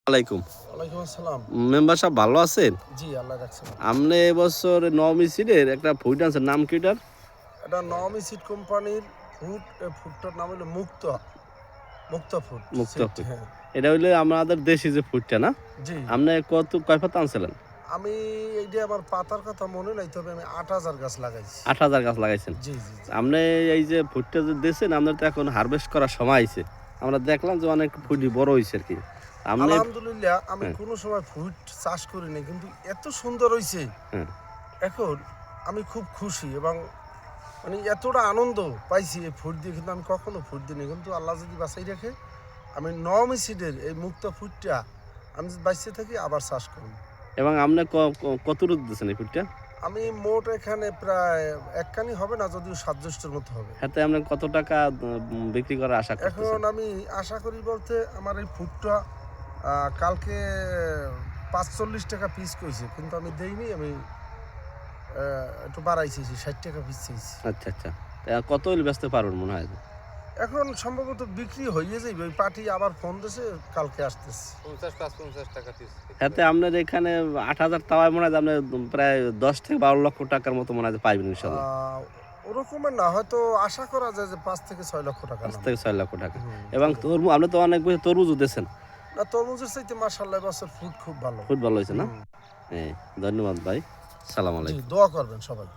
আলাইকুম। ওয়ালাইকুম আসসালাম। মেম্বার সাহেব ভালো আছেন? জি, আল্লাহ রাখছেন। আপনি এবছর নবমি সিডের একটা ফুড আনছেন, নাম কি এটার? এটা নওমি সিড কোম্পানির ফুড, ফুডটার নাম হলো মুক্তা ফুড মুক্ত সিড। ফুড। হ্যাঁ, এটা হইলে আমাদের দেশি যে ফুডটা না? জি। আপনি কয় পাতা আনছিলেন? আমি এই যে আমার পাতার কথা মনে নাই, তবে আমি ৮,০০০ গাছ লাগাইছি। ৮,০০০ গাছ লাগাইছেন। জি, জি, জি। আপনি এই যে ফুডটা যে দিয়েছেন, আপনার তো এখন হারভেস্ট করার সময় আইছে। আমরা দেখলাম যে অনেক জি। ফুডই বড় হইছে আরকি। আপনি আলহামদুলিল্লাহ, আমি হ্যাঁ, কোনো সময় ফুড চাষ করি নাই, কিন্তু এত সুন্দর হইছে। হ্যাঁ। এখন আমি খুব খুশি এবং মানে এতটা আনন্দ পাইছি এই ফুড দিয়ে, কিন্তু আমি কখনো ফুড দিইনি। কিন্তু আল্লাহ যদি বাঁচাই রাখে, আমি নওমি সিডের এই মুক্তা ফুডটা আমি যদি বাঁচতে থাকি আবার চাষ করব। এবং আপনি কত রোদ দিয়েছেন এই ফুডটা? আমি মোট এখানে প্রায় এক কানি হবে না, যদিও ৭-জ্যৈষ্ঠের মতো হবে। হাতে আপনি কত টাকা বিক্রি করার আশা এখন করতেছেন? আমি আশা করি বলতে, আমার এই ফুডটা কালকে ৪৫ টাকা পিস কইছে, কিন্তু আমি দেইনি। আমি একটু বাড়াইছি, ৬০ টাকা পিস চাইছি। আচ্ছা, আচ্ছা। কত হইলে বেচতে পারবেন মনে হয়? এখন সম্ভবত বিক্রি হয়ে যাবে। ওই পার্টি আবার ফোন দিয়েছে, কালকে আসতেছে। ৫০ টাকা পিস। হাতে আপনার এখানে ৮,০০০ তাওয়ায় মনে হয় যে আপনি প্রায় ১০ থেকে ১২ লক্ষ টাকার মতো মনে হয় যে পাইবেন ইনশাল্লাহ। ওরকমের না, হয়তো আশা করা যায় যে ৫ থেকে ৬ লক্ষ টাকা ৫ নামবে। থেকে ৬ লক্ষ টাকা। হুম, এবং আপনি তো অনেক বেশি তরমুজও দিয়েছেন। না, তরমুজের চাইতে মাশাআল্লাহ এবছর ফুড খুব ভালো। খুব ভালো হয়েছে না? হুম। হ্যাঁ, ধন্যবাদ ভাই। সালাম জি, আলাইকুম। দোয়া করবেন সবাই।